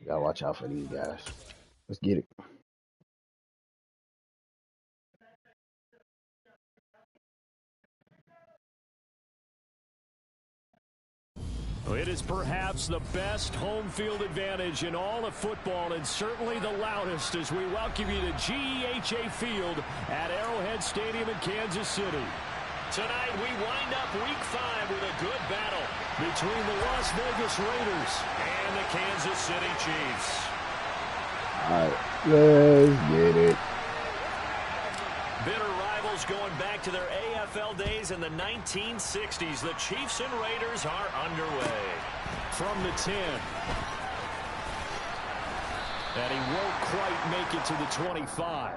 Gotta watch out for these guys. Let's get it. It is perhaps the best home field advantage in all of football, and certainly the loudest, as we welcome you to GEHA Field at Arrowhead Stadium in Kansas City. Tonight we wind up Week 5 with a good battle between the Las Vegas Raiders and the Kansas City Chiefs. All right, let's get it. Bitter rivals going back to their AFL days in the 1960s. The Chiefs and Raiders are underway. From the 10. And he won't quite make it to the 25.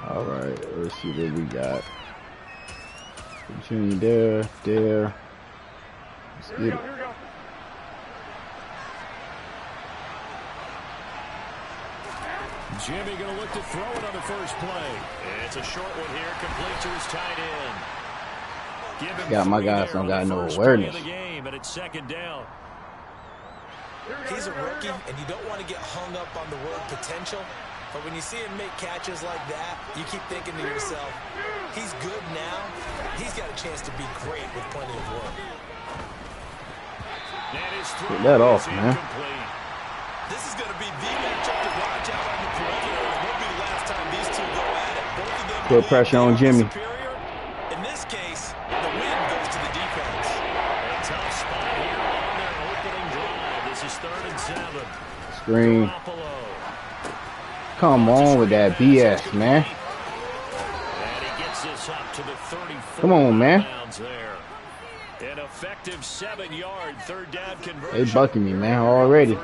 All right, let's see what we got. Continue there. Let's get it. Jimmy going to look to throw it on the first play. It's a short one here, complete to his tight end. Got my guys don't got no awareness. But it's second down. He's a rookie, and you don't want to get hung up on the word potential. But when you see him make catches like that, you keep thinking to yourself, he's good now. He's got a chance to be great with plenty of work. Get that off, man. This is going to be the matchup to watch out on the perimeter. It won't be the last time these two go at it. Both of them put pressure on Jimmy. In this case, the win goes to the defense. A tough spot here on their opening drive. This is 3rd and 7. Screen. Come on with that BS, man. And he gets this up to the 34. Come on, man. An effective 7-yard 3rd down conversion. They bucking me, man, already.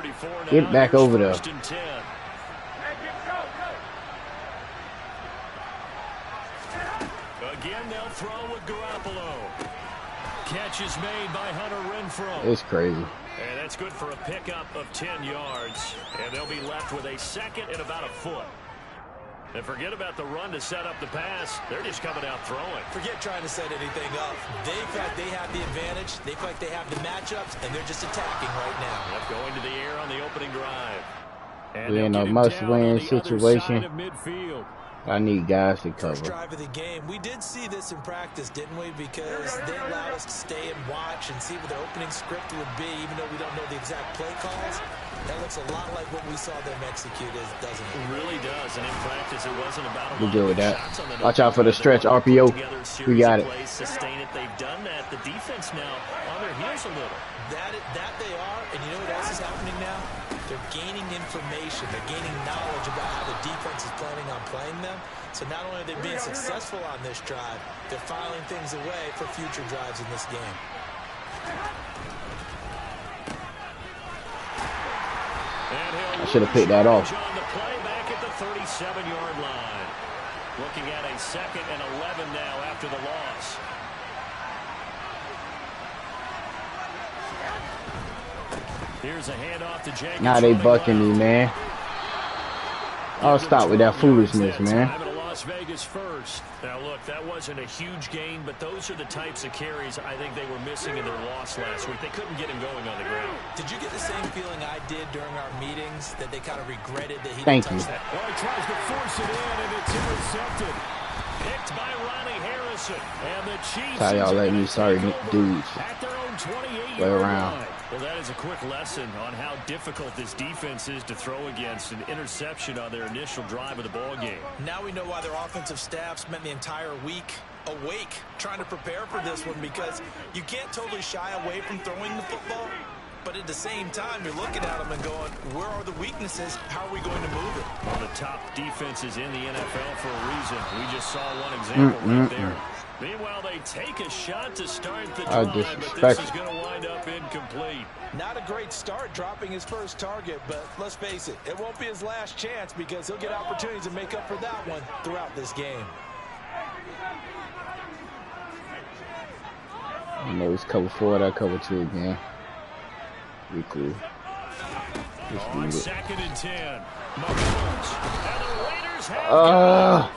Get back over there. Again, they'll throw with Garoppolo. Catch is made by Hunter Renfrow. It's crazy. And that's good for a pickup of 10 yards. And they'll be left with a second and about a foot. And forget about the run to set up the pass. They're just coming out throwing. Forget trying to set anything up. They feel like they have the advantage. They feel like they have the matchups, and they're just attacking right now. Yep, going to the air on the opening drive. And we're in a must-win situation. I need guys to cover. First drive of the game. We did see this in practice, didn't we? Because they allowed us to stay and watch and see what their opening script would be, even though we don't know the exact play calls. That looks a lot like what we saw them execute, doesn't it? It really does. And in practice, it wasn't about we good with that. Watch out for the stretch, RPO. We got it. Sustain it. They've done that. The defense now on their heels a little. That they are. And you know what else is happening now? They're gaining information. They're gaining knowledge about how the defense is planning on playing them. So not only are they being successful on this drive, they're filing things away for future drives in this game. I should have picked that off. On the play back at the 37-yard line. Looking at a 2nd and 11 now after the loss. Here's a handoff to Jenkins. Now they bucking me, man. I'll stop with that foolishness, man. Las Vegas first. Now look, that wasn't a huge gain, but those are the types of carries I think they were missing in their loss last week. They couldn't get him going on the ground. Did you get the same feeling I did during our meetings, that they kind of regretted that he Thank didn't you. touch that? Well, he tries to force it in, and it's intercepted. Picked by Ronnie Harrison. And the Chiefs. How y'all let me sorry dudes at their own 28-yard play around. line. Well, that is a quick lesson on how difficult this defense is to throw against. An interception on their initial drive of the ball game. Now we know why their offensive staff spent the entire week awake trying to prepare for this one, because you can't totally shy away from throwing the football, but at the same time you're looking at them and going, where are the weaknesses? How are we going to move it? One of the top defenses in the NFL for a reason. We just saw one example right there. Meanwhile, they take a shot to start the drive, but this is going to wind up incomplete. Not a great start dropping his first target, but let's face it, it won't be his last chance, because he'll get opportunities to make up for that one throughout this game. I know it's cover 4, that cover 2 again. We cool. On 2nd and 10. Mahomes. And the Raiders Defenders have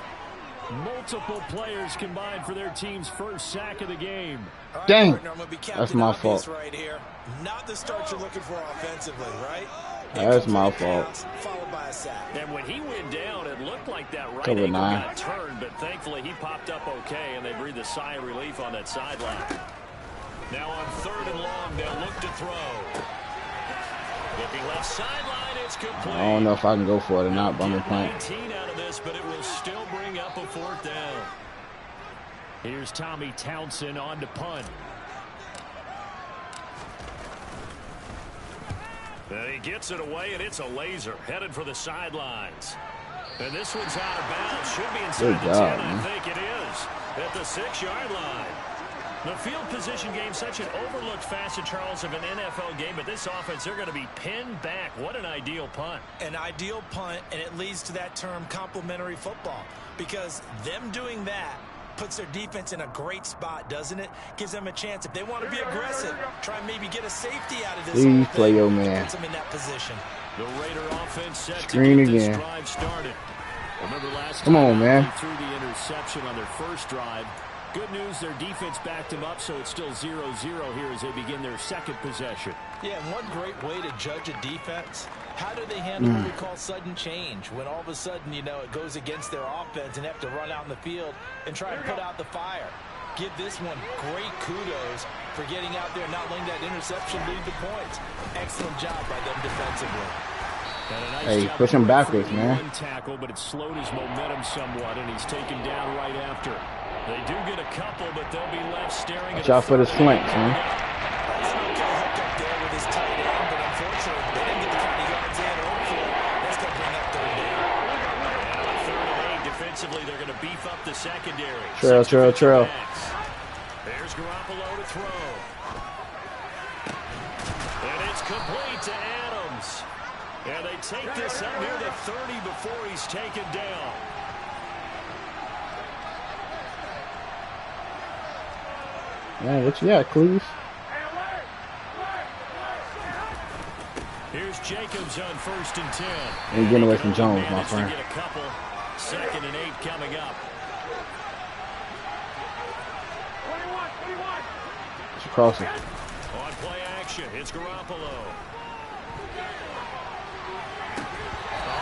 multiple players combined for their team's first sack of the game. Dang, Partner, that's my fault. right here. Not the start you're looking for offensively, right? That's my fault. Followed by a sack. And when he went down, it looked like that right Cover ankle 9. got turned, but thankfully he popped up okay, and they breathed a sigh of relief on that sideline. Now on 3rd and long, they'll look to throw. Looking left sideline, it's complete. I don't know if I can go for it or not, but I'm gonna punt. 19 out of this, but it will still bring up a 4th down. Here's Tommy Townsend on to punt. And he gets it away, and it's a laser headed for the sidelines. And this one's out of bounds. Should be inside the 10, I think it is. At the 6-yard line. The field position game, such an overlooked facet, Charles, of an NFL game, but this offense, they're going to be pinned back. What an ideal punt. An ideal punt, and it leads to that term complementary football, because them doing that puts their defense in a great spot, doesn't it? Gives them a chance. If they want to be aggressive, try and maybe get a safety out of this. Please play your man. Puts them in that position. The Raider offense set Screen to get again. this drive started. Remember last Come on, time man. they threw the interception on their first drive. Good news, their defense backed them up, so it's still 0-0 here as they begin their second possession. Yeah, and one great way to judge a defense, how do they handle what we call sudden change? When all of a sudden, you know, it goes against their offense and they have to run out in the field and try and put out the fire. Give this one great kudos for getting out there and not letting that interception lead to points. Excellent job by them defensively. Hey, push him backwards, man. One tackle, but it slowed his momentum somewhat, and he's taken down right after. They do get a couple, but they'll be left staring Watch at out for the flanks, man. That's not going to hook up there with his tight end, but unfortunately, they didn't get the kind of yards in or for it. That's going to bring up 3rd down. And on 3rd and 8, defensively, they're going to beef up the secondary. Trail. There's Garoppolo to throw. And it's complete to Adams. And they take this up near the 30 before he's taken down. Man, what you got, Cleves? Here's Jacobs on 1st and 10. Ain't getting away from Jones, my friend. Get a couple. 2nd and 8 coming up. It's a crossing. On play action, it's Garoppolo.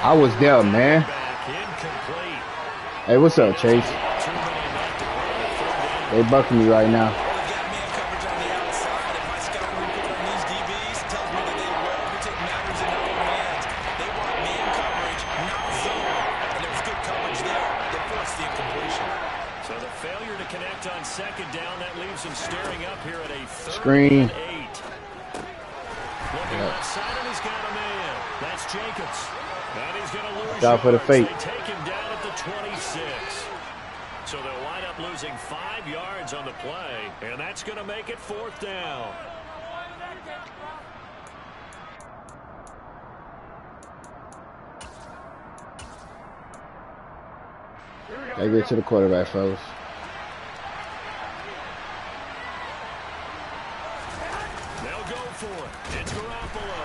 I was there, man. Back incomplete. Hey, what's up, Chase? 2 minutes left to play on the 3rd down. They bucking me right now. Well, they've got man coverage on the outside, and my scouting report on these DBs tells me that they love to take matters in their own hands. They want man coverage, not zone. And there was good coverage there that forced the incompletion. So the failure to connect on 2nd down, that leaves him staring up here at a 3rd Screen. and 8. Looking left side, and he's got a man. That's Jacobs. And he's going to lose Out for the fake. They take him down at the 26. So they'll wind up losing 5 yards on the play, and that's going to make it 4th down. Gotta get to the quarterback, fellas. They'll go for it. It's Garoppolo.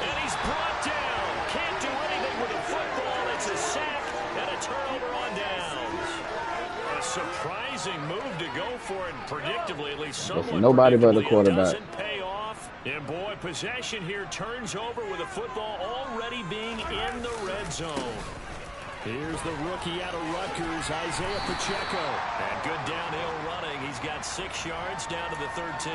And he's brought down. Can't do anything with the football. It's a sack and a turnover on downs. A surprising move to go for it, and predictably, at least somewhat nobody but the predictably, quarterback. It doesn't pay off. And boy, possession here turns over with the football already being in the red zone. Here's the rookie out of Rutgers, Isaiah Pacheco. And good downhill running. He's got 6 yards down to the 13.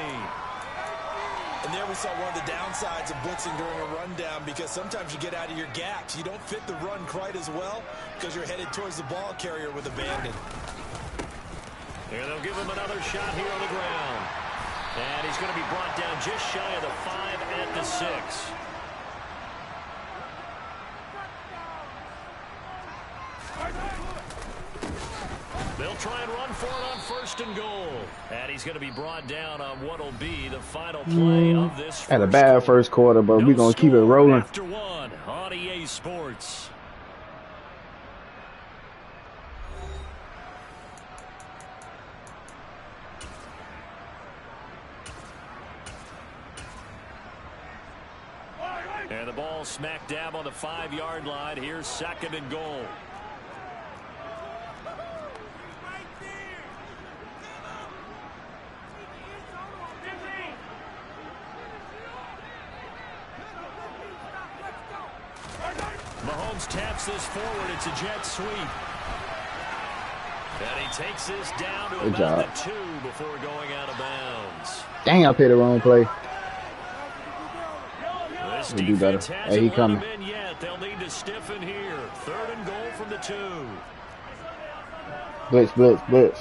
And there we saw one of the downsides of blitzing during a rundown, because sometimes you get out of your gaps. You don't fit the run quite as well because you're headed towards the ball carrier with abandon. And they'll give him another shot here on the ground. And he's going to be brought down just shy of the 5 at the 6. They'll try and run for it on 1st and goal. And he's going to be brought down on what will be the final play of this Had a bad first quarter, but we're going to keep it rolling. After one on EA Sports. And And the ball smack dab on the 5-yard line. Here's 2nd and goal. Mahomes taps this forward. It's a jet sweep. And he takes this down to about the 2 before going out of bounds. Dang, I picked the wrong play. This We'll do better. defense Hey, he hasn't let coming. him in yet. They'll need to stiffen here. 3rd and goal from the 2. Blitz, blitz, blitz.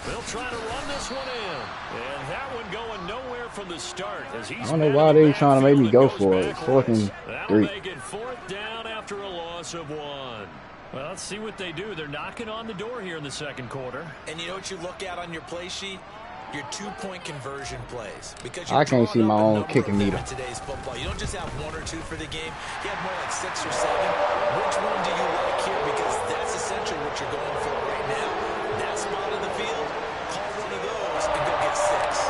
They'll try to run this one in. And that one going nowhere from the start. As he's I don't know why they trying to make me go for it. backwards. 4th and That'll 3. make it 4th down after a loss of 1. Well, let's see what they do. They're knocking on the door here in the 2nd quarter. And you know what you look at on your play sheet? Your 2-point conversion plays. Because I can't see my own kicking meter. meter. In today's football, you don't just have 1 or 2 for the game. You have more like 6 or 7. Which one do you like here? Because that's essentially what you're going for right now. That spot of the field, call one of those and go get 6.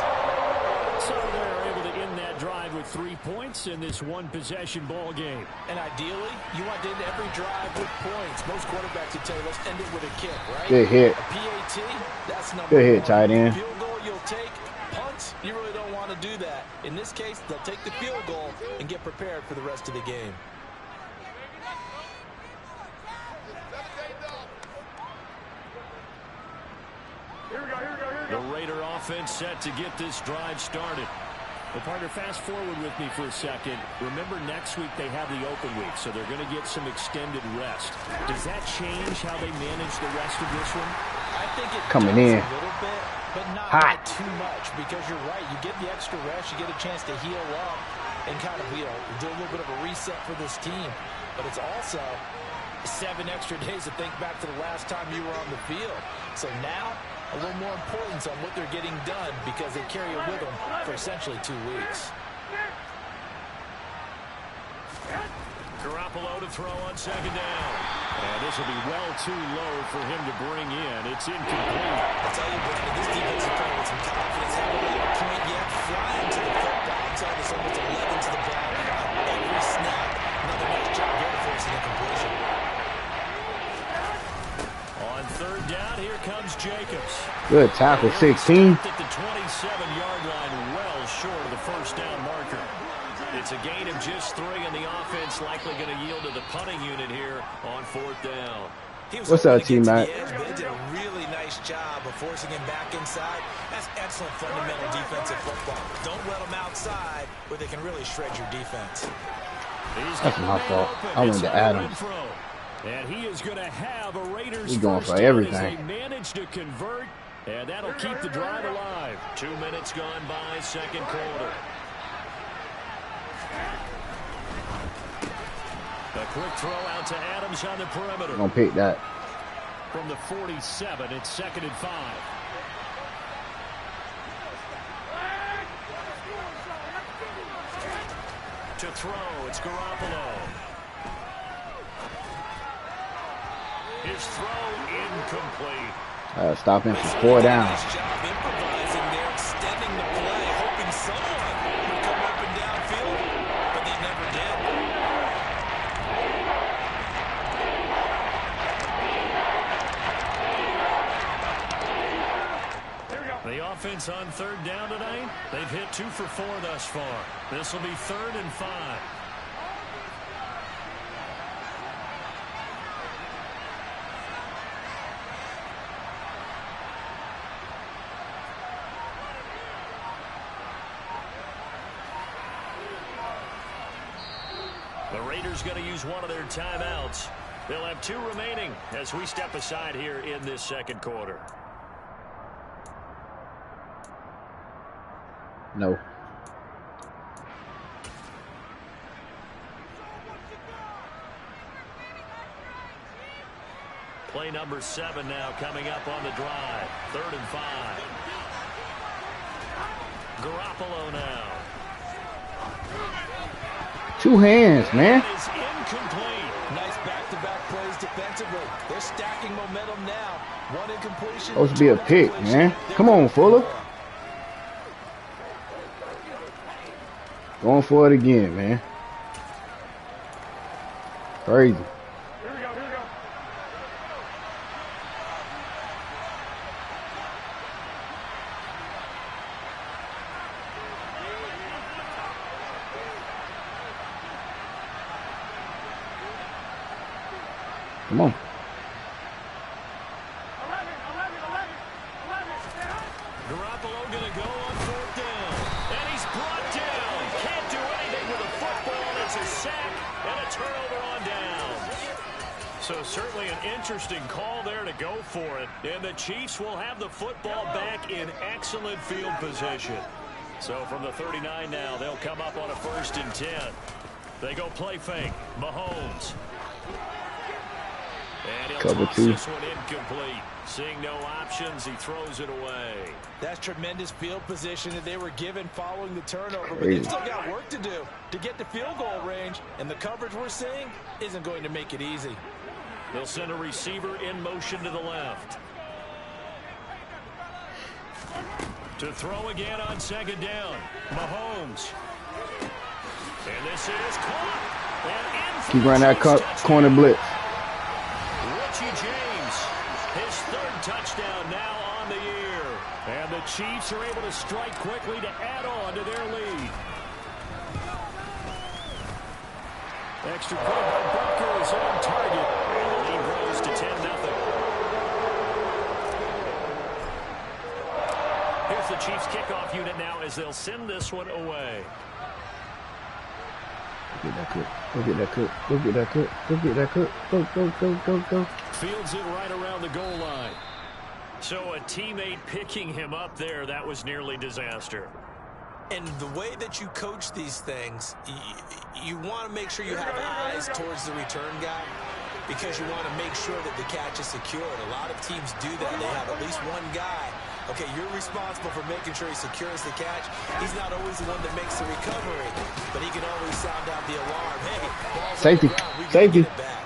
So they're able to end that drive with 3 points in this 1-possession ball game. And ideally, you want to end every drive with points. Most quarterbacks would tell you, let's end it with a kick, right? Good hit. A PAT, that's number Good hit, 1. tight end. Field goal you'll take. Punts, you really don't want to do that. In this case, they'll take the field goal and get prepared for the rest of the game. The Raider offense set to get this drive started. Well, partner, fast forward with me for a second. Remember, next week they have the open week, so they're going to get some extended rest. Does that change how they manage the rest of this one? I think it Coming does in. a little bit, but not Hot. too much, because you're right. You get the extra rest, you get a chance to heal up and kind of, do a little bit of a reset for this team. But it's also 7 extra days to think back to the last time you were on the field. So now, a little more importance on what they're getting done, because they carry it with them for essentially 2 weeks. Garoppolo to throw on 2nd down. And this will be well too low for him to bring in. It's incomplete. I'll tell you, Brandon, this defensive player with some confidence, haven't let a point yet, flying to the football. I'm telling you, it's almost 11 to the ball now. Every snap, another nice job there forcing the completion. On 3rd down, here comes Jacobs. Good tackle, 16. At the 27-yard line, well short of the 1st down marker. It's a gain of just 3, and the offense likely going to yield to the punting unit here on 4th down. What's up, T-Mac? They did a really nice job of forcing him back inside. That's excellent fundamental defensive football. Don't let them outside where they can really shred your defense. That's my fault. I went to Adams. And he is going to have a Raiders He's going first for down everything. as they manage to convert, and that'll keep the drive alive. 2 minutes gone by, 2nd quarter. A quick throw out to Adams on the perimeter. I'm gonna pick that. From the 47, it's 2nd and 5. To throw, it's Garoppolo. His throw incomplete. Stop him for 4 down. Nice job improvising there, extending the play, hoping someone would come up and downfield, but they never did. The offense on 3rd down tonight, they've hit 2 for 4 thus far. This will be 3rd and 5. The Raiders going to use one of their timeouts. They'll have 2 remaining as we step aside here in this 2nd quarter. No. Play number 7 now coming up on the drive. 3rd and 5. Garoppolo now. 2 hands, man. That is incomplete. Nice back-to-back plays defensively. They're stacking momentum now. 1 incompletion. Supposed to be a pick, man. Come on, Fuller. Going for it again, man. Crazy. Come on. Garoppolo gonna go on 4th down. And he's brought down. Can't do anything with a football. It's a sack and a turnover on down. So certainly an interesting call there to go for it. And the Chiefs will have the football back in excellent field position. So from the 39 now, they'll come up on a 1st and 10. They go play fake. Mahomes. And he'll Cover toss 2. this one incomplete. Seeing no options, he throws it away. That's tremendous field position that they were given following the turnover, but Crazy. they've still got work to do to get to field goal range, and the coverage we're seeing isn't going to make it easy. They'll send a receiver in motion to the left. To throw again on 2nd down. Mahomes. And this is caught. And in Keep running that corner blitz. Richie James, his 3rd touchdown now on the year. And the Chiefs are able to strike quickly to add on to their lead. Extra point by Butker is on target. And the lead grows to 10-0. Here's the Chiefs kickoff unit now as they'll send this one away. Go get that cook. Go get that cook. Go get that cook. Go get that cook. Go, go, go, go, go. Fields it right around the goal line. So a teammate picking him up there, that was nearly disaster. And the way that you coach these things, you want to make sure you have eyes towards the return guy because you want to make sure that the catch is secured. A lot of teams do that. They have at least one guy. Okay, you're responsible for making sure he secures the catch. He's not always the one that makes the recovery, but he can always sound out the alarm. Hey, ball's Safety. on the ground. We Safety. get it back.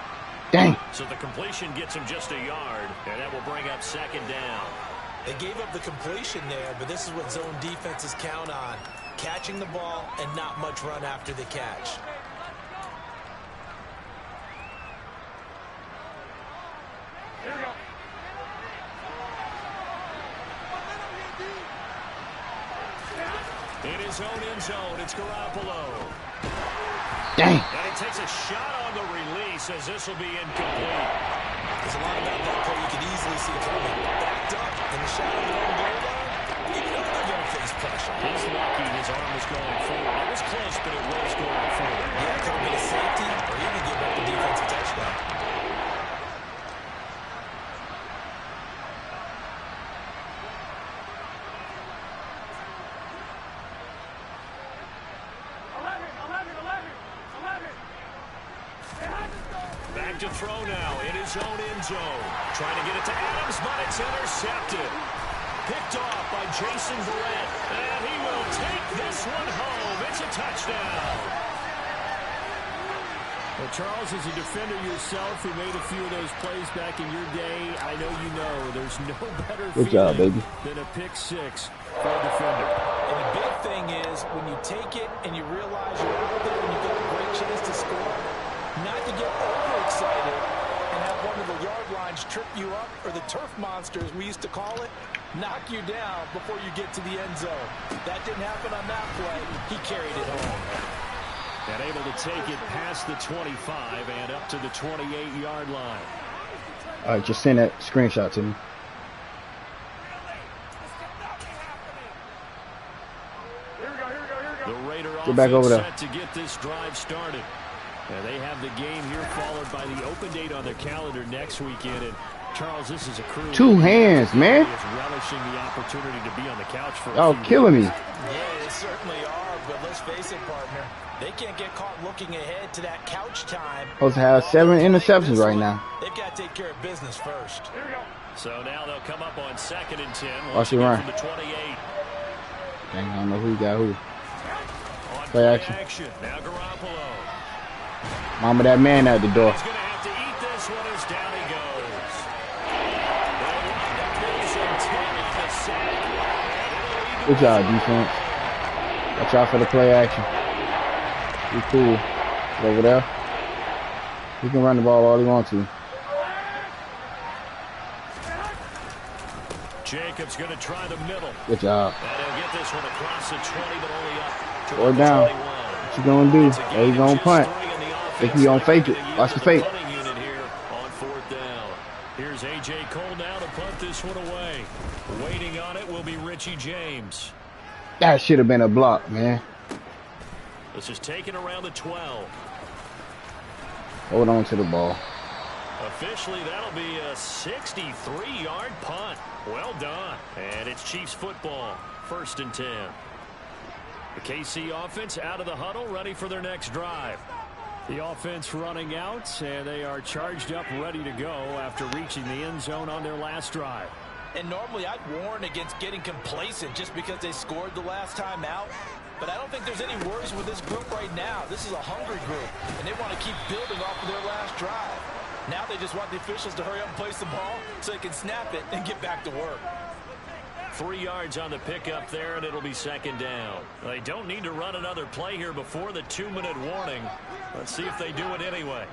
Dang. So the completion gets him just a yard, and that will bring up 2nd down. They gave up the completion there, but this is what zone defenses count on. Catching the ball and not much run after the catch. Here we go. In his own end zone, it's Garoppolo. Dang. And he takes a shot on the release as this will be incomplete. There's a lot about that play you can easily see coming. Backed up in the shadow of the own goal line. You know they're going to face pressure. He's lucky his arm was going forward. It was close, but it was going forward. Yeah, it could have been a safety or even give up a defensive touchdown. Back to throw now in his own end zone. Trying to get it to Adams, but it's intercepted. Picked off by Jason Verrett. And he will take this one home. It's a touchdown. Well, Charles, as a defender yourself who made a few of those plays back in your day, I know you know there's no better Good job, baby. than a pick six for a defender. And the big thing is when you take it and you realize you're out there and you've got a great chance to score, not to get overexcited and have one of the yard lines trip you up, or the turf monsters, we used to call it, knock you down before you get to the end zone. That didn't happen on that play. He carried it home. And able to take it past the 25 and up to the 28-yard line. All right, just send that screenshot to me. The Raider Get back over there. set to get this drive started. And they have the game here followed by the open date on their calendar next weekend. And Charles, this is a crew. 2 hands, man. Is relishing the opportunity to be on the couch for. Y'all killing me. Yeah, they certainly are, but let's face it, partner. They can't get caught looking ahead to that couch time. Supposed to have 7 interceptions right now. They've got to take care of business first. So now they'll come up on 2nd and 10. Watch it run. From the 28. Dang, I don't know who got who. On Play action. Now Garoppolo. Mama, that man at the door. He's going to have to eat this one as down he goes. They'll wind up losing 10 on the sack. Good job, defense. Watch out for the play action. He cool. Over there. He can run the ball all he wants to. Jacobs going to try the middle. Good job. And he'll get this one across the 20, but only up to Or down. What you gonna do? There you gonna punt. Think he gonna fake it. Watch the fake. On fourth down. Here's A.J. Cole now to punt this one away. Waiting on it will be Richie James. That should have been a block, man. This is taken around the 12. Hold on to the ball. Officially, that'll be a 63-yard punt. Well done. And it's Chiefs football. 1st and 10. The KC offense out of the huddle, ready for their next drive. The offense running out, and they are charged up, ready to go after reaching the end zone on their last drive. And normally I'd warn against getting complacent just because they scored the last time out. But I don't think there's any worries with this group right now. This is a hungry group, and they want to keep building off of their last drive. Now they just want the officials to hurry up and place the ball so they can snap it and get back to work. 3 yards on the pickup there, and it'll be 2nd down. They don't need to run another play here before the 2-minute warning. Let's see if they do it anyway.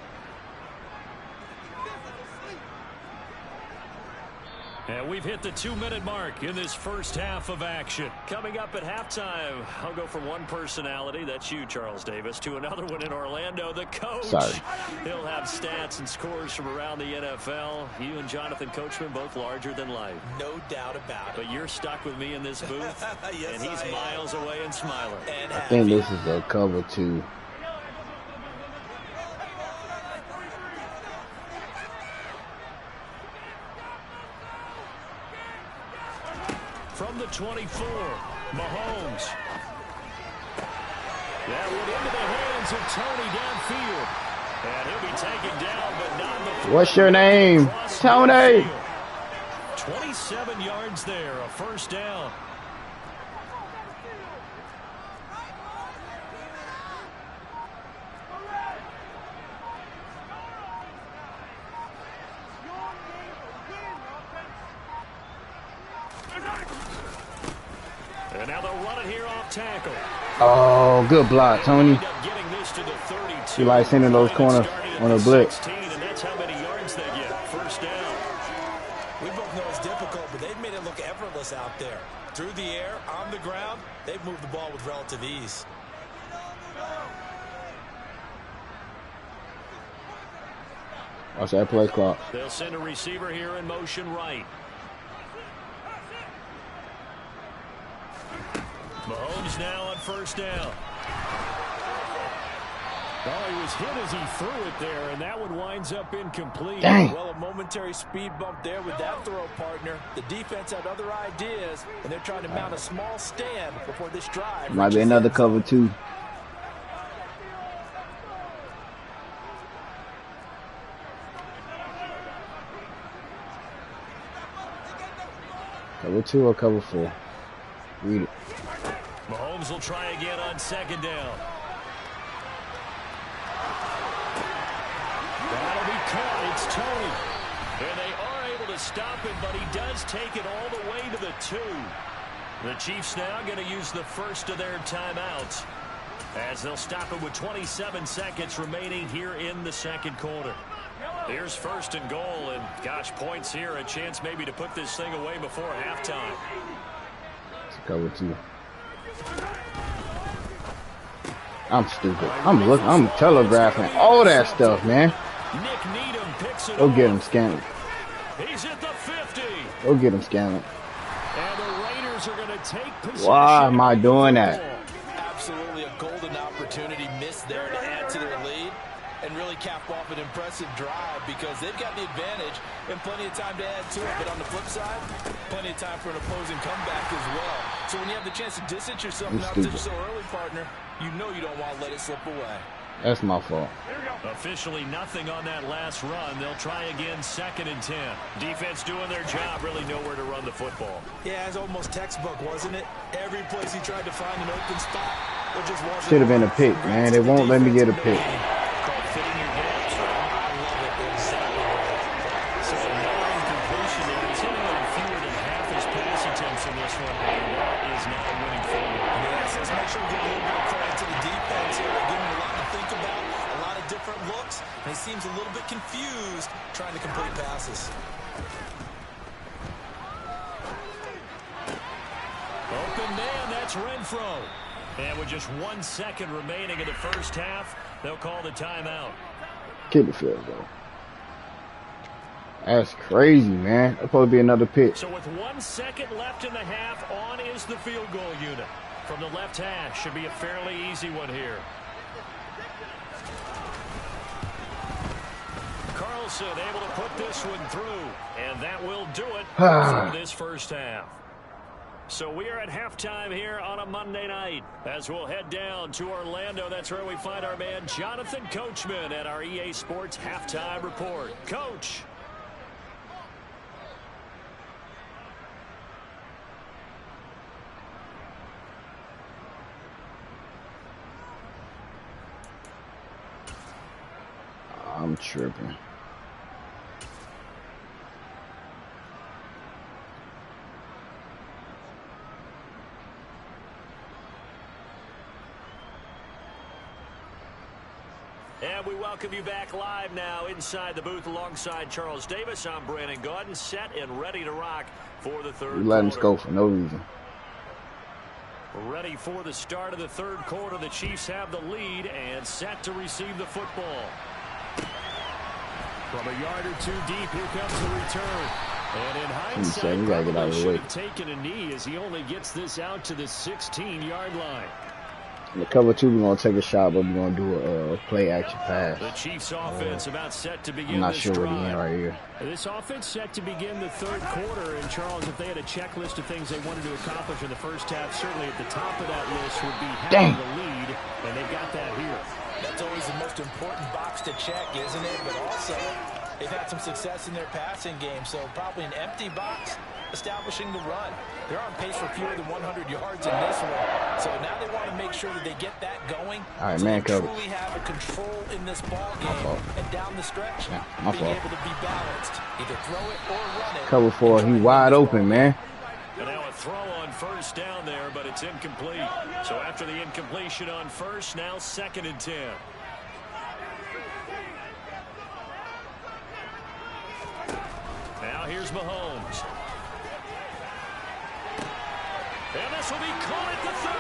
And we've hit the 2-minute mark in this first half of action. Coming up at halftime, I'll go from one personality, that's you, Charles Davis, to another one in Orlando, the coach. Sorry. He'll have stats and scores from around the NFL. You and Jonathan Coachman both larger than life. No doubt about it. But you're stuck with me in this booth, Yes, and he's miles away and smiling. And I think this is a cover 2. From the 24, Mahomes. That went into the hands of Tony downfield. And he'll be taken down, but not before. What's your name? Tony. 27 yards there, a 1st down. And now they'll run it here off tackle. Oh, good block, Tony. You like sending those corners on a blitz. And that's how many yards they get. 1st down. We both know it's difficult, but they've made it look effortless out there. Through the air, on the ground, they've moved the ball with relative ease. Watch that play clock. They'll send a receiver here in motion right. Mahomes now on 1st down. Oh, he was hit as he threw it there, and that one winds up incomplete. Dang. Well, a momentary speed bump there with that throw, partner. The defense had other ideas, and they're trying to mount a small stand before this drive. Might be another cover 2. Cover 2 or cover 4? Read it. Mahomes will try again on 2nd down. That'll be caught. It's Tony. And they are able to stop him, but he does take it all the way to the 2. The Chiefs now going to use the first of their timeouts as they'll stop him with 27 seconds remaining here in the 2nd quarter. Here's 1st and goal, and gosh, points here, a chance maybe to put this thing away before halftime. It's a cover 2. I'm stupid. I'm telegraphing all that stuff, man. Nick Needham picks it Go get off. him, Scanlon. He's at the 50. Go get him, Scanlon. And the Raiders are going to take possession. Why am I doing that? Absolutely a golden opportunity missed there to add to their lead and really cap off an impressive drive because they've got the advantage and plenty of time to add to it. But on the flip side, plenty of time for an opposing comeback as well. So when you have the chance to distance yourself from opposition so early, partner, you know you don't want to let it slip away. That's my fault. Officially nothing on that last run. They'll try again 2nd and 10. Defense doing their job, really nowhere to run the football. Yeah, it's almost textbook, wasn't it? Every place he tried to find an open spot, it just wasn't. Should have been a pick, man. They won't let me get a pick. Fitting your gaps, right? I love it. Exactly right. So another incompletion there. Continuing fewer than half his pass attempts in this one. And that is not a winning formula. Yes, let's make sure we give a little bit of credit to the defense here. They're giving a lot seems a little bit confused trying to complete passes. Open man, that's Renfro. And with just 1 second remaining in the first half, they'll call the timeout. Kick the field goal. That's crazy, man. That's supposed to be another pitch. So with 1 second left in the half, on is the field goal unit. From the left hash, should be a fairly easy one here. Carlson able to put this one through, and that will do it for this first half. So we are at halftime here on a Monday night as we'll head down to Orlando. That's where we find our man Jonathan Coachman at our EA Sports Halftime Report. Coach. I'm tripping. And we welcome you back live now inside the booth alongside Charles Davis. I'm Brandon Gaudin, set and ready to rock for the third quarter. You let us go for no reason. Ready for the start of the third quarter. The Chiefs have the lead and set to receive the football. From a yard or two deep, here comes the return. And in hindsight, probably should have taken a knee as he only gets this out to the 16-yard line. In the cover two, we're going to take a shot, but we're going to do a play-action pass. The Chiefs' offense about set to begin. I'm not sure where he is right here. This offense set to begin the third quarter. And, Charles, if they had a checklist of things they wanted to accomplish in the first half, certainly at the top of that list would be having the lead, and they've got that here. That's always the most important box to check, isn't it? But also, they've had some success in their passing game, so probably an empty box establishing the run. They're on pace for fewer than 100 yards in this one. So now they want to make sure that they get that going. All right, so man, they truly have a control in this ball game and down the stretch. Being able to be balanced. Either throw it or run it. Cover four, he wide open, man. And now a throw on first down there, but it's incomplete. So after the incompletion on first, now 2nd and 10. Now here's Mahomes. And this will be caught at the 30.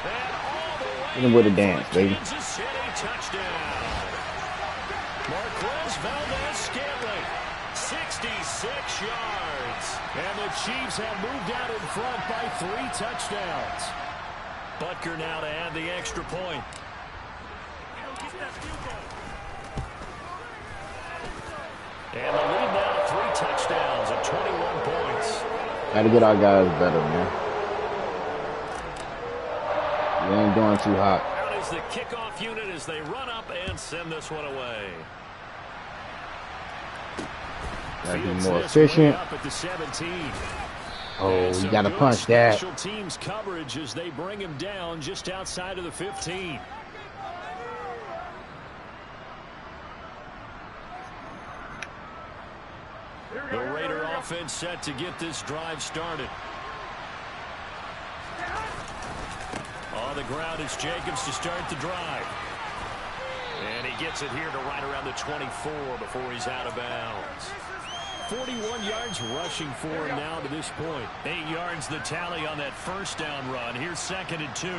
And all the way Hit him with a dance, baby. Kansas City touchdown. Marquez Valdez-Scantling, 66 yards. And the Chiefs have moved out in front by 3 touchdowns. Butker now to add the extra point. And the lead now to 3 touchdowns at 21 points. Got to get our guys better, man. We ain't going too hot. Out is the kickoff unit as they run up and send this one away. Got to be more efficient. Up at the 17. Oh, you got to punch that. Special teams coverage as they bring him down just outside of the 15. The Raider offense set to get this drive started. On the ground, it's Jacobs to start the drive. And he gets it here to right around the 24 before he's out of bounds. 41 yards rushing for him now to this point. 8 yards the tally on that first down run. Here's 2nd and 2.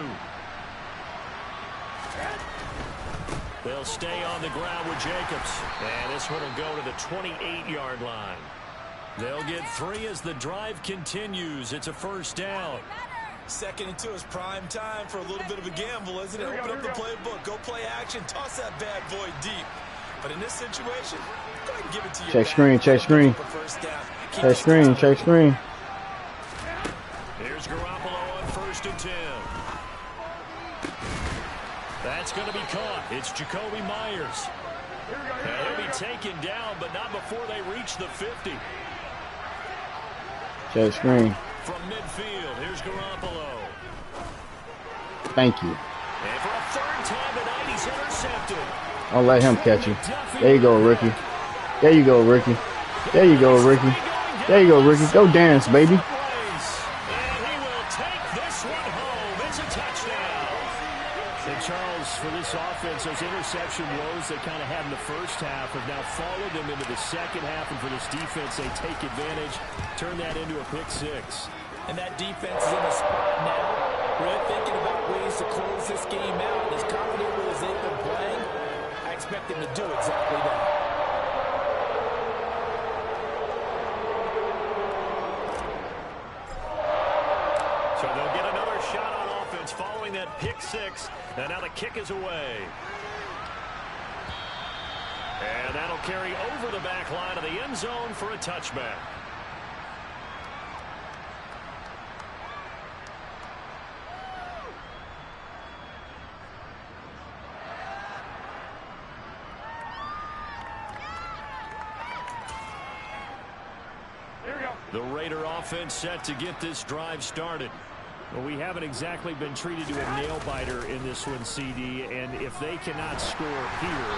They'll stay on the ground with Jacobs. And this one will go to the 28-yard line. They'll get 3 as the drive continues. It's a first down. 2nd and 2 is prime time for a little bit of a gamble, isn't it? Open up the playbook, go play action, toss that bad boy deep. But in this situation, go ahead and give it to you. Check screen, check screen. Check screen, check screen. Here's Garoppolo on 1st and 10. That's going to be caught. It's Jacoby Myers. And he'll be taken down, but not before they reach the 50. Check screen. From midfield, here's Garoppolo. Thank you. And for a 3rd time tonight, he's intercepted. I'll let him catch you. There you go, Ricky. There you go, Ricky. There you go, Ricky. There you go, Ricky. Go dance, baby. And he will take this one home. It's a touchdown. And Charles, for this offense, those interception woes they kind of had in the first half have now followed them into the second half. And for this defense, they take advantage, turn that into a pick six. And that defense is in a spot now where they're thinking about ways to close this game out. As confidently as they've been playing, I expect them to do exactly that. So they'll get another shot on offense following that pick six. And now the kick is away. And that'll carry over the back line of the end zone for a touchback. The Raider offense set to get this drive started. Well, we haven't exactly been treated to a nail-biter in this one, CD, and if they cannot score here,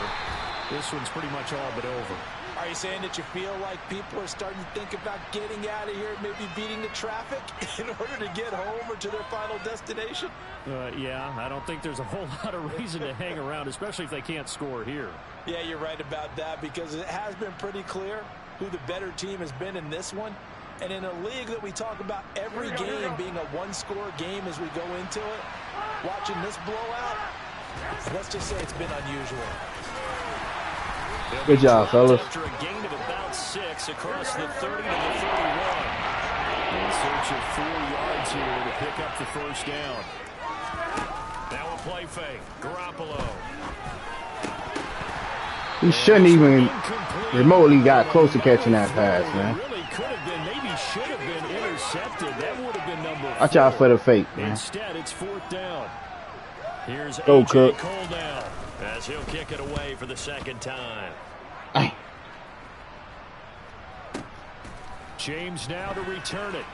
this one's pretty much all but over. Are you saying that you feel like people are starting to think about getting out of here, maybe beating the traffic in order to get home or to their final destination? Yeah, I don't think there's a whole lot of reason to hang around, especially if they can't score here. Yeah, you're right about that, because it has been pretty clear who the better team has been in this one. And in a league that we talk about every game being a one-score game as we go into it, watching this blowout, let's just say it's been unusual. Good job, fellas. After a gain of about 6 across the 30 to the 31. In search of 4 yards here to pick up the first down. Now a play fake. Garoppolo. He shouldn't even remotely got close to catching that pass, man. Really could have been, maybe should have been intercepted. That would have been number 4. Watch out for the fake, man. Instead, it's 4th down. Here's Go, A.J. Cook. Cole now as he'll kick it away for the second time. Ay. James now to return it.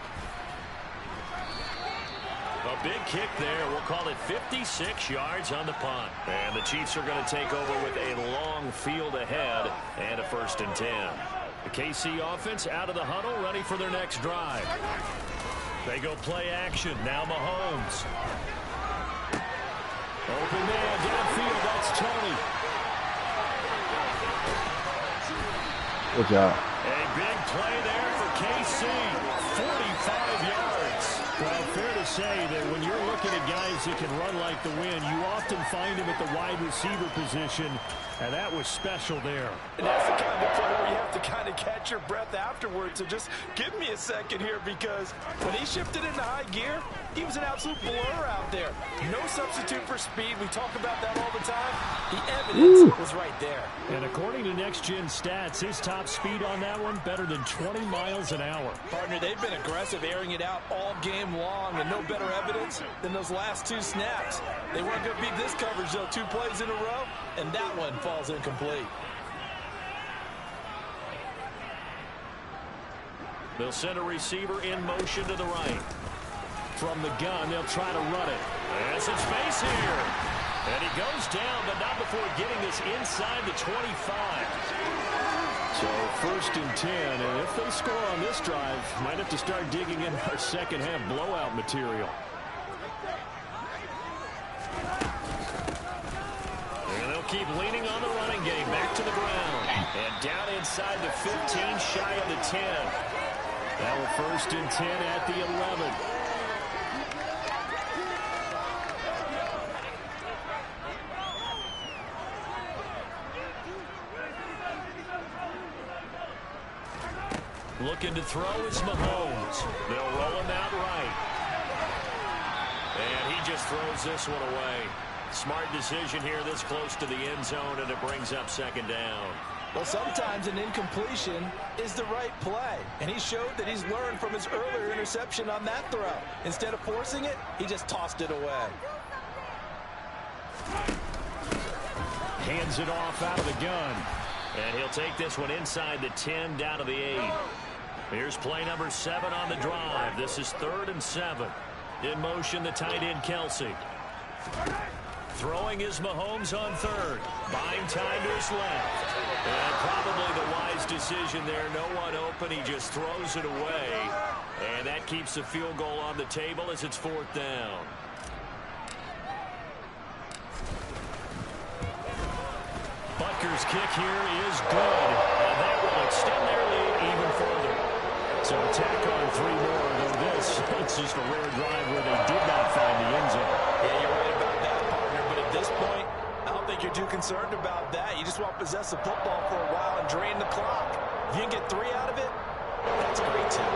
A big kick there. We'll call it 56 yards on the punt. And the Chiefs are going to take over with a long field ahead and a 1st and 10. The KC offense out of the huddle, ready for their next drive. They go play action. Now Mahomes. Open man downfield. That's Tony. Good job. A big play there for KC. 45 yards. Well, fair to say that when you're looking at guys that can run like the wind, you often find him at the wide receiver position, and that was special there. And that's the kind of play where you have to kind of catch your breath afterwards. So just give me a second here, because when he shifted into high gear, he was an absolute blur out there. No substitute for speed. We talk about that all the time. The evidence was right there. And according to Next Gen Stats, his top speed on that one, better than 20 miles an hour. Partner, they've been aggressive, airing it out all game long, and no better evidence than those last 2 snaps. They weren't going to beat this coverage, though. 2 plays in a row, and that one falls incomplete. They'll send a receiver in motion to the right. From the gun, they'll try to run it. There's some space here. And he goes down, but not before getting this inside the 25. So 1st and 10, and if they score on this drive, might have to start digging in our second half blowout material. And they'll keep leaning on the running game, back to the ground. And down inside the 15, shy of the 10. Now a 1st and 10 at the 11. Looking to throw is Mahomes. They'll roll him out right. And he just throws this one away. Smart decision here this close to the end zone, and it brings up 2nd down. Well, sometimes an incompletion is the right play. And he showed that he's learned from his earlier interception on that throw. Instead of forcing it, he just tossed it away. Hands it off out of the gun. And he'll take this one inside the 10, down to the 8. Here's play number 7 on the drive. This is 3rd and 7. In motion, the tight end, Kelsey. Throwing is Mahomes on 3rd. Buying time to his left. And probably the wise decision there. No one open. He just throws it away. And that keeps the field goal on the table as it's 4th down. Chiefs' kick here is good, and that will extend their lead even further. So attack on 3 more, though this is just a rare drive where they did not find the end zone. Yeah, you're right about that, partner, but at this point, I don't think you're too concerned about that. You just want to possess the football for a while and drain the clock. If you can get 3 out of it, that's great, too.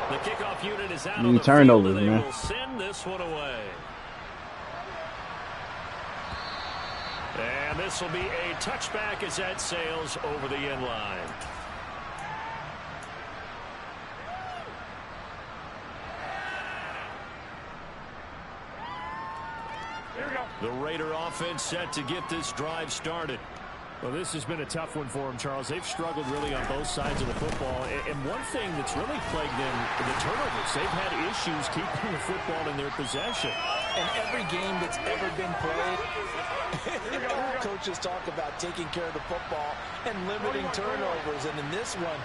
The kickoff unit is out on the turnovers, field, and they man. will send this one away. And this will be a touchback as that sails over the end line. The Raider offense set to get this drive started. Well, this has been a tough one for them, Charles. They've struggled really on both sides of the football. And one thing that's really plagued them, the turnovers. They've had issues keeping the football in their possession. And every game that's ever been played, coaches talk about taking care of the football and limiting turnovers. And in this one,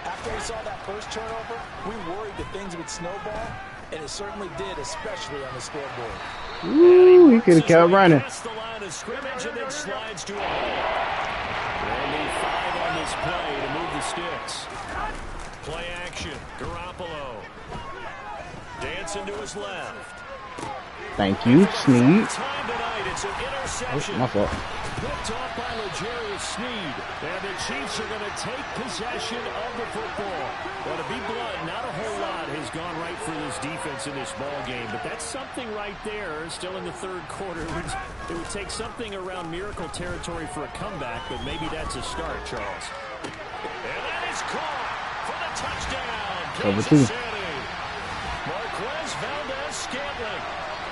after we saw that first turnover, we worried that things would snowball. And it certainly did, especially on the scoreboard. Ooh, he could have kept running. The line of scrimmage and then slides to a hole. They'll need 5 on this play to move the sticks. Play action. Garoppolo. Dancing to his left. Thank you, Snead. Time tonight. It's an interception. Oh, my fault. Picked off by L'Jarius Sneed. And the Chiefs are going to take possession of the football. Well, to be blunt, not a whole lot has gone right for this defense in this ball game. But that's something right there, still in the third quarter. It would take something around miracle territory for a comeback, but maybe that's a start, Charles. And that is caught for the touchdown. Cover Kansas 2. City. Marquez Valdez-Scantling.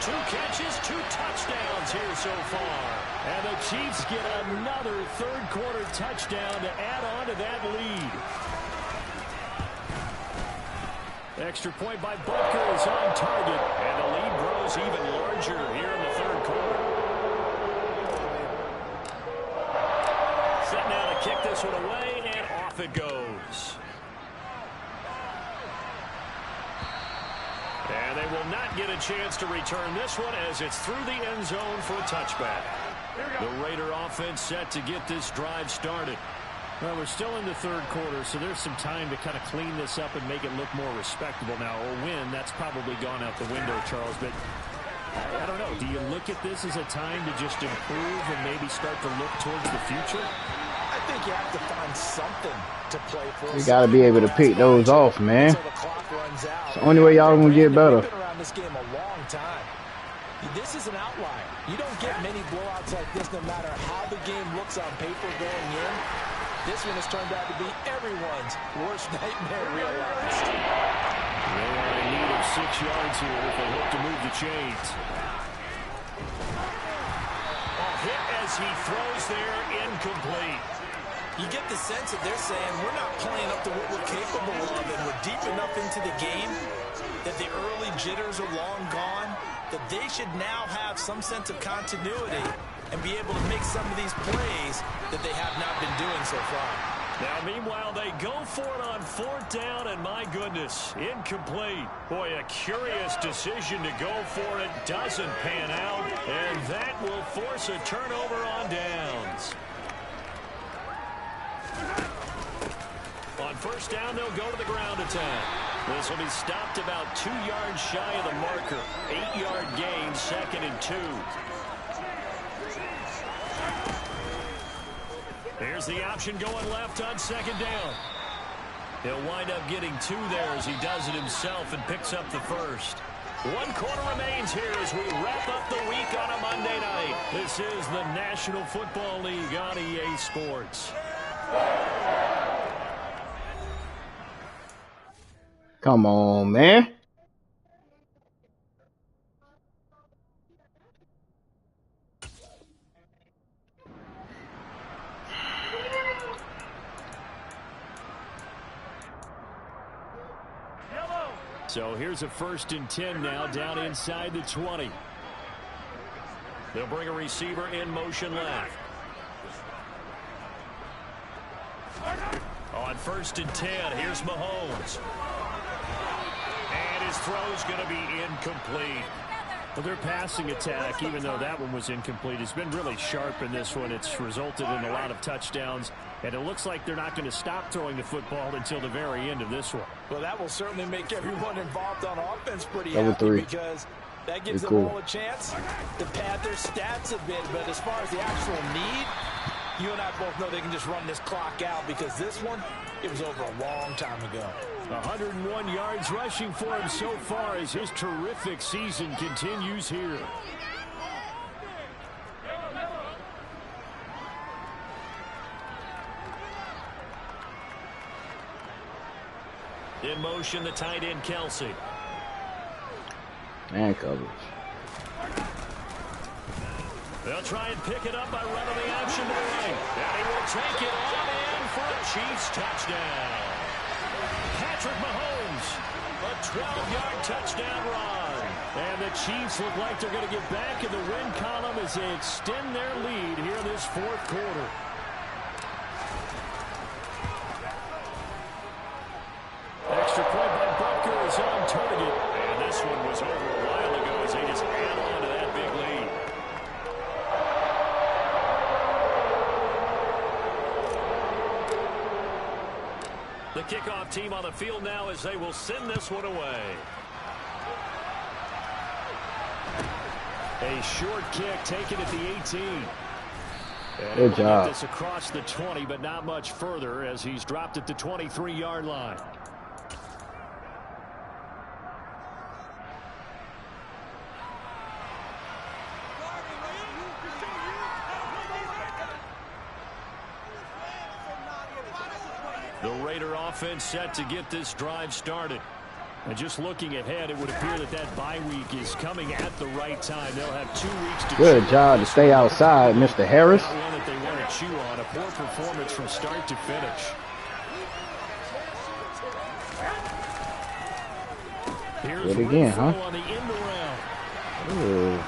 2 catches, 2 touchdowns here so far. And the Chiefs get another third quarter touchdown to add on to that lead. Extra point by Butker is on target. And the lead grows even larger here in the third quarter. Set now to kick this one away, and off it goes. And they will not get a chance to return this one as it's through the end zone for a touchback. The Raider offense set to get this drive started. Well, we're still in the third quarter, so there's some time to kind of clean this up and make it look more respectable now. Or win, that's probably gone out the window, Charles. But I don't know. Do you look at this as a time to just improve and maybe start to look towards the future? I think you have to find something to play for. You got to be able to pick those off, man. It's the only way y'all gonna get better. We've been around this game a long time. This is an outlier. You don't get many blowouts like this no matter how the game looks on paper going in. This one has turned out to be everyone's worst nightmare realized. They are in need of 6 yards here if they hope to move the chains. A hit as he throws there, incomplete. You get the sense that they're saying we're not playing up to what we're capable of, and we're deep enough into the game that the early jitters are long gone, that they should now have some sense of continuity and be able to make some of these plays that they have not been doing so far. Now, meanwhile, they go for it on 4th down, and my goodness, incomplete. Boy, a curious decision to go for it. Doesn't pan out, and that will force a turnover on downs. On 1st down, they'll go to the ground attack. This will be stopped about 2 yards shy of the marker. 8-yard gain, 2nd and 2. Here's the option going left on 2nd down. He'll wind up getting 2 there as he does it himself and picks up the first. 1 quarter remains here as we wrap up the week on a Monday night. This is the National Football League on EA Sports. Come on, man. So here's a 1st and 10 now down inside the 20. They'll bring a receiver in motion left. On 1st and 10, here's Mahomes. And his throw's going to be incomplete. Well, their passing attack, even though that one was incomplete, has been really sharp in this one. It's resulted in a lot of touchdowns, and it looks like they're not going to stop throwing the football until the very end of this one. Well, that will certainly make everyone involved on offense pretty happy because that gives them all a chance to pad their stats a bit. But as far as the actual need, you and I both know they can just run this clock out because this one, it was over a long time ago. 101 yards rushing for him so far as his terrific season continues here. In motion, the tight end, Kelsey. And coverage. They'll try and pick it up by running the option to the right. And he will take it on in for a Chiefs touchdown. Patrick Mahomes, a 12-yard touchdown run. And the Chiefs look like they're going to get back in the win column as they extend their lead here in this fourth quarter. Extra point by Butker is on target. And this one was over a while ago as they just add on to that big lead. The kickoff team on the field now as they will send this one away. A short kick taken at the 18. And good job. Get this across the 20, but not much further as he's dropped at the 23-yard line. The Raider offense set to get this drive started. And just looking ahead, it would appear that that bye week is coming at the right time. They'll have 2 weeks to good job to stay outside, Mr. Harris. Not one that they want to chew on. A poor performance from start to finish. Here's it again, huh? On the end around. Ooh.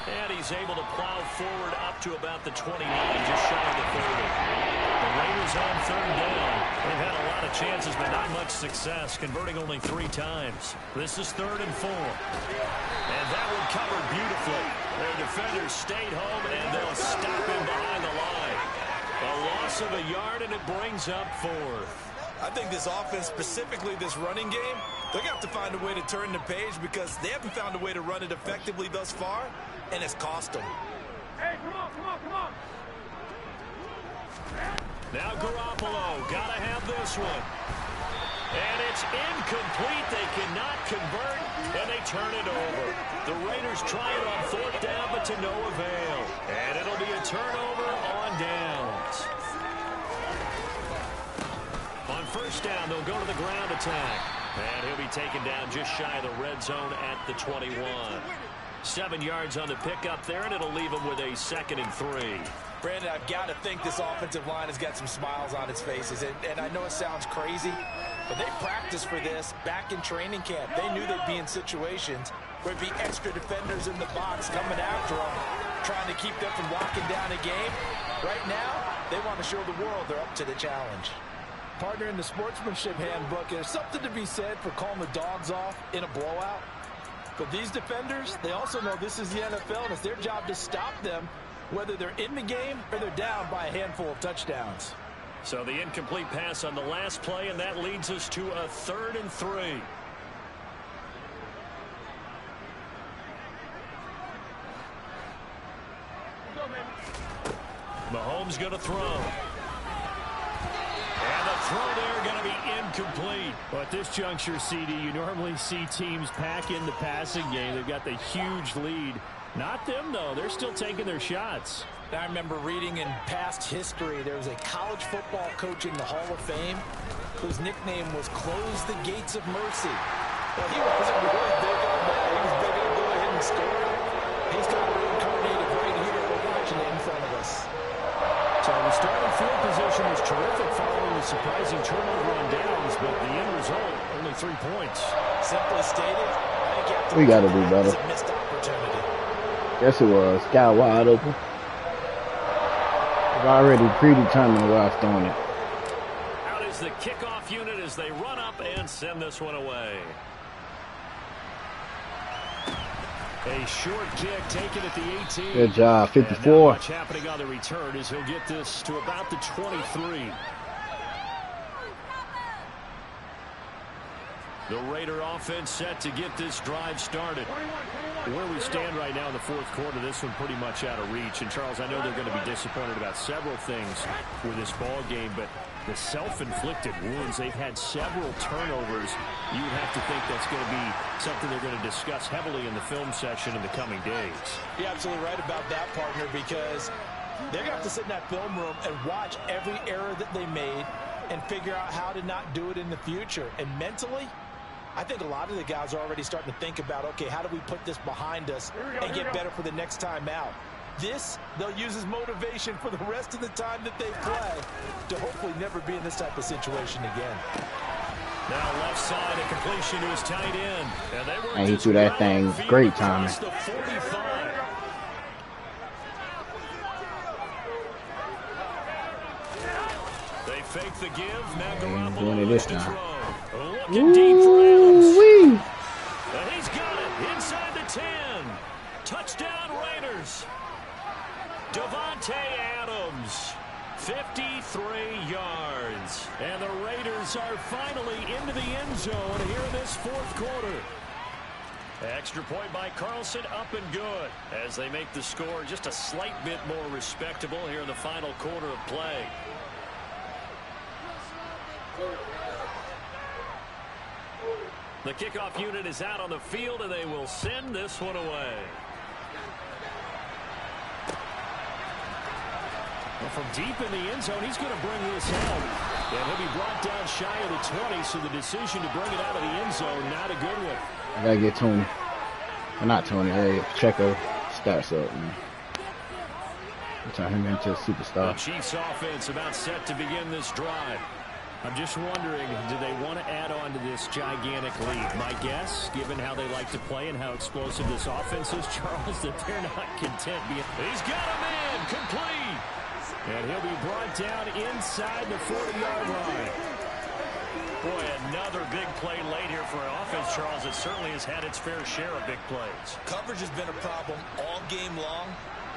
And he's able to plow forward up to about the 29, just shy of the 30. The Raiders on third down. They've had a lot of chances, but not much success, converting only 3 times. This is 3rd and 4. And that one covered beautifully. Their defenders stayed home, and they'll stop him behind the line. A loss of a yard, and it brings up 4th. I think this offense, specifically this running game, they're going to have to find a way to turn the page because they haven't found a way to run it effectively thus far, and it's cost them. Hey, come on, come on, come on. Now Garoppolo, gotta have this one. And it's incomplete. They cannot convert, and they turn it over. The Raiders try it on 4th down, but to no avail. And it'll be a turnover on downs. On 1st down, they'll go to the ground attack. And he'll be taken down just shy of the red zone at the 21. 7 yards on the pickup there, and it'll leave him with a 2nd and 3. Brandon, I've got to think this offensive line has got some smiles on its faces. And I know it sounds crazy, but they practiced for this back in training camp. They knew they'd be in situations where it'd be extra defenders in the box coming after them, trying to keep them from locking down a game. Right now, they want to show the world they're up to the challenge. Partner, in the sportsmanship handbook, there's something to be said for calling the dogs off in a blowout. But these defenders, they also know this is the NFL, and it's their job to stop them, whether they're in the game or they're down by a handful of touchdowns. So the incomplete pass on the last play, and that leads us to a 3rd and 3. Mahomes going to throw. And the throw there going to be incomplete. But at this juncture, CD, you normally see teams pack in the passing game. They've got the huge lead. Not them, though. They're still taking their shots. I remember reading in past history, there was a college football coach in the Hall of Fame whose nickname was Close the Gates of Mercy. Well, he wasn't really big on that. He was big on go ahead and score. He's got to reincarnate it right here. We're watching it in front of us. So the starting field position was terrific following the surprising turnover on downs, but the end result, only 3 points. Simply stated, I think you have to We got to do better. a missed opportunity. Yes, it was. Got wide open. I've already predetermined where I've thrown it. Out is the kickoff unit as they run up and send this one away. A short kick taken at the 18. Good job, 54. And not much happening on the return as he'll get this to about the 23. The Raider offense set to get this drive started. Where we stand right now in the fourth quarter, this one pretty much out of reach. And, Charles, I know they're going to be disappointed about several things with this ball game, but the self-inflicted wounds, they've had several turnovers. You would have to think that's going to be something they're going to discuss heavily in the film session in the coming days. You're absolutely right about that, partner, because they're going to have to sit in that film room and watch every error that they made and figure out how to not do it in the future. And mentally, I think a lot of the guys are already starting to think about, okay, how do we put this behind us and get better for the next time out? This, they'll use as motivation for the rest of the time that they play to hopefully never be in this type of situation again. Now left side, a completion to his tight end. And he threw that thing. Great timing. They fake the give. Now doing it this time. Looking deep for Adams. Woo-wee. And he's got it inside the 10. Touchdown Raiders. Davante Adams, 53 yards. And the Raiders are finally into the end zone here in this fourth quarter. Extra point by Carlson, up and good, as they make the score just a slight bit more respectable here in the final quarter of play. The kickoff unit is out on the field, and they will send this one away. Well, from deep in the end zone, he's going to bring this home. And he'll be brought down shy of the 20, so the decision to bring it out of the end zone, not a good one. I got to get Tony. Well, not Tony. Hey, Pacheco starts up, man. Turn him into a superstar. The Chiefs offense about set to begin this drive. I'm just wondering, do they want to add on to this gigantic lead? My guess, given how they like to play and how explosive this offense is, Charles, that they're not content being... He's got a man complete. And he'll be brought down inside the 40-yard line. Boy, another big play late here for an offense, Charles, that certainly has had its fair share of big plays. Coverage has been a problem all game long,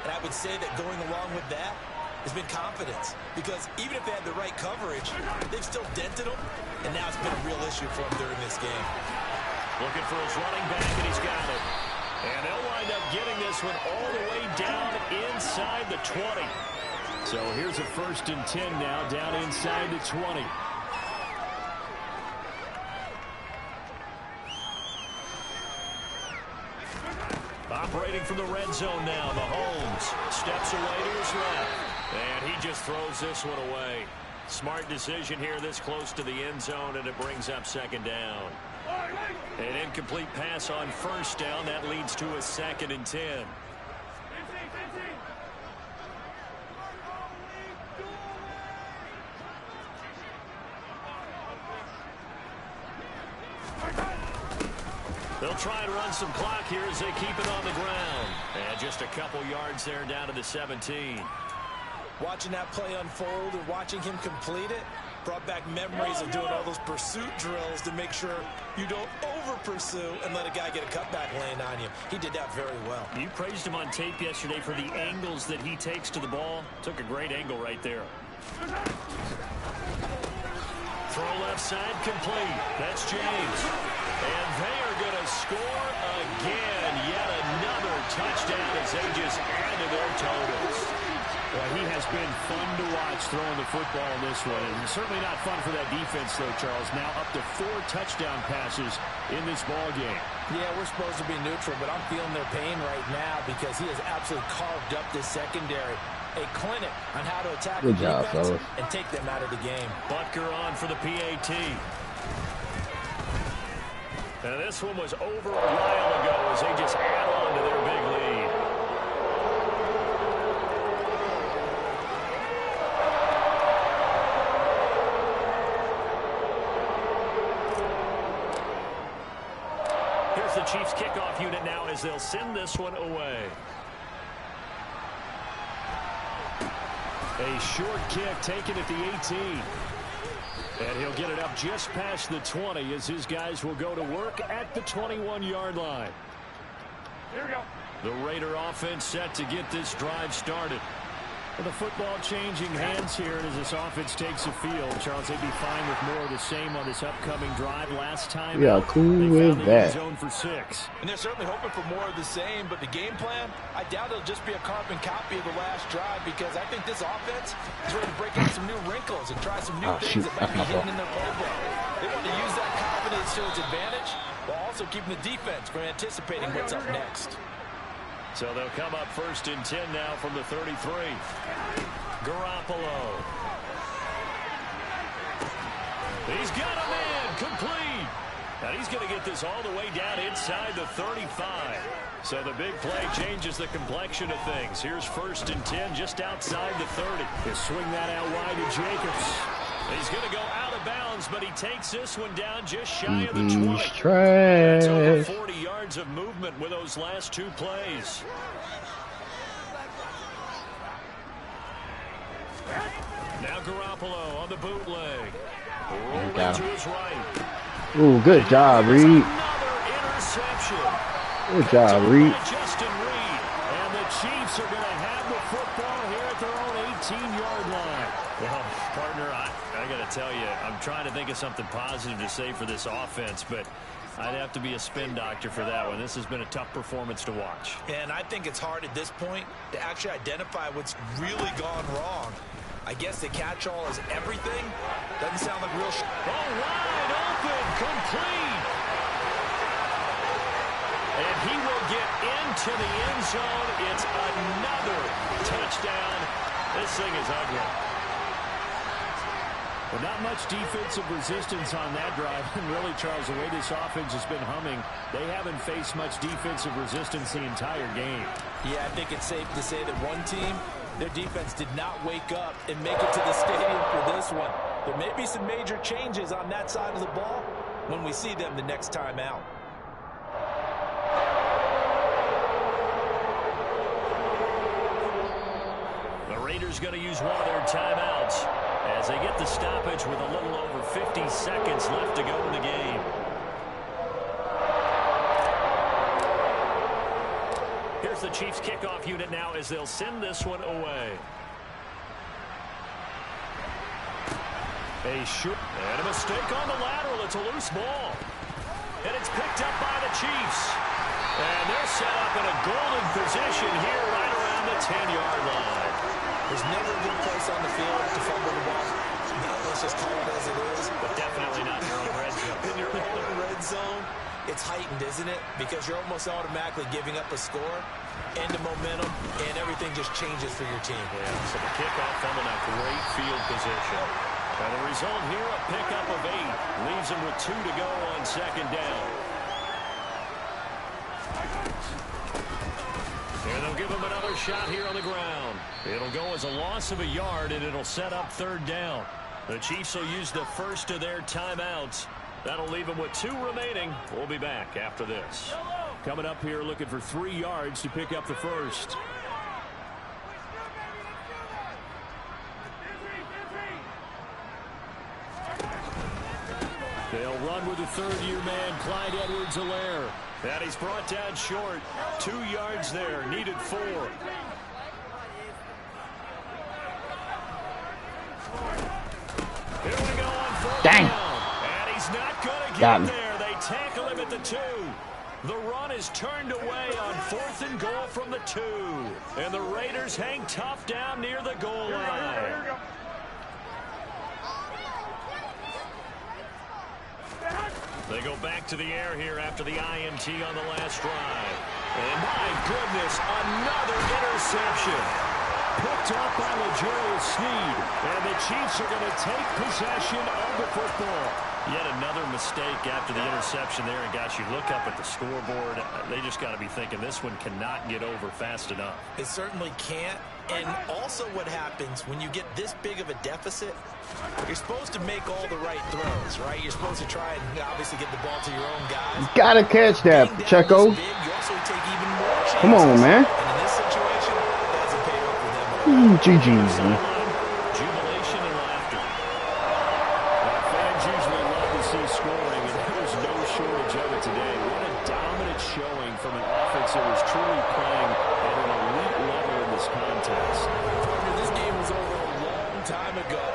and I would say that going along with that has been confidence, because even if they had the right coverage, they've still dented them, and now it's been a real issue for them during this game. Looking for his running back, and he's got it. And they'll wind up getting this one all the way down inside the 20. So here's a 1st and 10 now, down inside the 20. Operating from the red zone now, Mahomes steps away to his left. And he just throws this one away. Smart decision here this close to the end zone, and it brings up 2nd down. An incomplete pass on 1st down. That leads to a 2nd and 10. They'll try and run some clock here as they keep it on the ground. And just a couple yards there down to the 17. Watching that play unfold or watching him complete it brought back memories of doing all those pursuit drills to make sure you don't over-pursue and let a guy get a cutback lane on you. He did that very well. You praised him on tape yesterday for the angles that he takes to the ball. Took a great angle right there. Throw left side complete. That's James. And they are going to score again. Yet another touchdown as they just add to their totals. Well, he has been fun to watch throwing the football in this one. And certainly not fun for that defense, though, Charles. Now up to 4 touchdown passes in this ball game. Yeah, we're supposed to be neutral, but I'm feeling their pain right now because he has absolutely carved up this secondary. A clinic on how to attack the defense and take them out of the game. Butker on for the PAT. Now this one was over a while ago as they just add on to their big lead. Here's the Chiefs kickoff unit now as they'll send this one away. A short kick taken at the 18. And he'll get it up just past the 20 as his guys will go to work at the 21-yard line. Here we go. The Raider offense set to get this drive started. With the football changing hands here as this offense takes the field, Charles, they'd be fine with more of the same on this upcoming drive. Last time, yeah, cool with that. Zone for 6. And they're certainly hoping for more of the same, but the game plan, I doubt it'll just be a carbon copy of the last drive, because I think this offense is ready to break out some new wrinkles and try some new things that might be hidden in their playbook. They want to use that confidence to its advantage, while also keeping the defense from anticipating what's up next. So they'll come up 1st and 10 now from the 33. Garoppolo. He's got a man complete. Now he's going to get this all the way down inside the 35. So the big play changes the complexion of things. Here's 1st and 10 just outside the 30. He'll swing that out wide to Jacobs. He's going to go out of bounds, but he takes this one down just shy of the 20. That's over 40 yards of movement with those last 2 plays. Now Garoppolo on the bootleg. Rolling to his right. Ooh, good job, Reed. Another interception. Good job, Reed. Justin Reed. And the Chiefs are going to have the football here at their own 18-yard line. Well, partner, I got to tell you, I'm trying to think of something positive to say for this offense, but I'd have to be a spin doctor for that one. This has been a tough performance to watch. And I think it's hard at this point to actually identify what's really gone wrong. I guess the catch-all is everything. Doesn't sound like real. Wide open, complete. And he will get into the end zone. It's another touchdown. This thing is ugly. But not much defensive resistance on that drive. And really, Charles, the way this offense has been humming, they haven't faced much defensive resistance the entire game. Yeah, I think it's safe to say that one team, their defense did not wake up and make it to the stadium for this one. There may be some major changes on that side of the ball when we see them the next time out. The Raiders going to use one of their timeouts as they get the stoppage with a little over 50 seconds left to go in the game. Here's the Chiefs kickoff unit now as they'll send this one away. And a mistake on the lateral. It's a loose ball. And it's picked up by the Chiefs. And they're set up in a golden position here right around the 10-yard line. There's never a good place on the field to fumble the ball. Let's just call it as it is. But definitely not in your own red zone. In your own red zone, it's heightened, isn't it? Because you're almost automatically giving up a score, end of momentum, and everything just changes for your team. Yeah, so the kickoff coming up, great field position. And the result here, a pickup of 8. Leaves them with 2 to go on 2nd down. And they'll give him another shot here on the ground. It'll go as a loss of a yard, and it'll set up 3rd down. The Chiefs will use the first of their timeouts. That'll leave them with 2 remaining. We'll be back after this. Coming up here looking for 3 yards to pick up the first. They'll run with the 3rd-year man, Clyde Edwards-Helaire. And he's brought down short. 2 yards there, needed 4. Here we go on 4th down. And he's not going to get there. They tackle him at the 2. The run is turned away on 4th and goal from the 2. And the Raiders hang tough down near the goal line. They go back to the air here after the INT on the last drive. And my goodness, another interception. Picked up by L'Jarius Sneed. And the Chiefs are going to take possession of the football. Yet another mistake after the interception there. And gosh, you look up at the scoreboard, they just got to be thinking this one cannot get over fast enough. It certainly can't. And also what happens when you get this big of a deficit, you're supposed to make all the right throws, right? You're supposed to try and obviously get the ball to your own guys. You gotta catch that, Checo. Come on, man. And in this situation, it hasn't paid off for them. GG's, man. Jubilation and laughter. Fans usually love to see scoring, and there's no shortage of it today. What a dominant showing from an offensive defensive is truly playing at an elite level in this contest. This game was over a long time ago,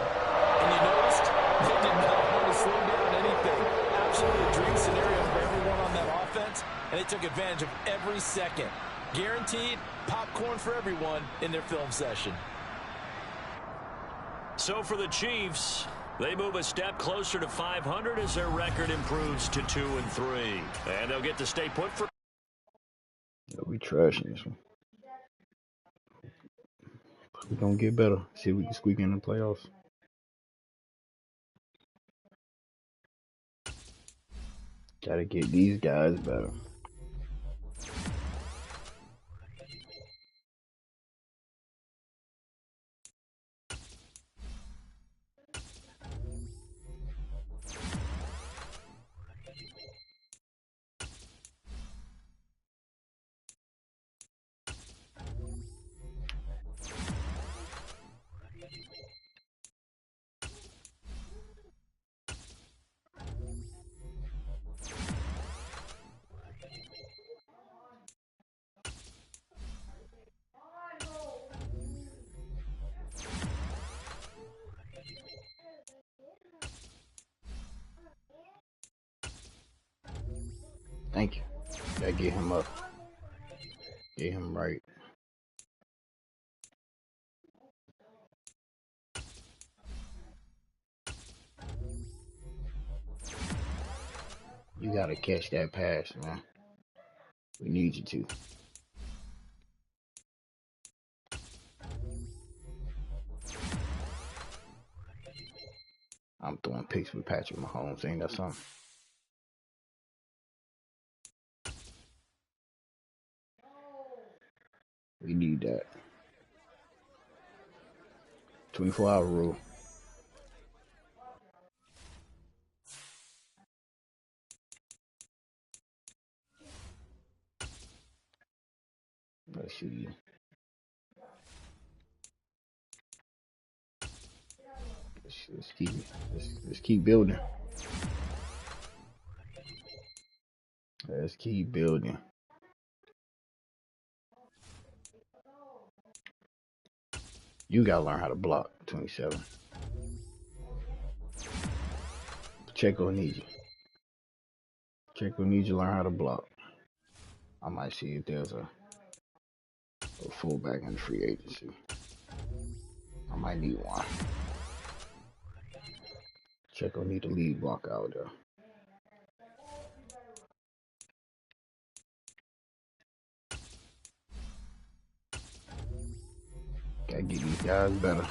and you noticed they did not want to slow down anything. Absolutely a dream scenario for everyone on that offense, and they took advantage of every second. Guaranteed popcorn for everyone in their film session. So for the Chiefs, they move a step closer to 500 as their record improves to 2-3. And they'll get to stay put for... We trashing this one. We're going to get better. See if we can squeak in the playoffs. Got to get these guys better. Thank you. Gotta get him up. Get him right. You gotta catch that pass, man. We need you to. I'm throwing picks with Patrick Mahomes. Ain't that something? We need that. 24-hour rule. Let's see. Let's keep building. Let's keep building. You gotta learn how to block, 27. Checo needs you. Checo needs you to learn how to block. I might see if there's a fullback in the free agency. I might need one. Checo need a lead block out there. Gotta get these guys better.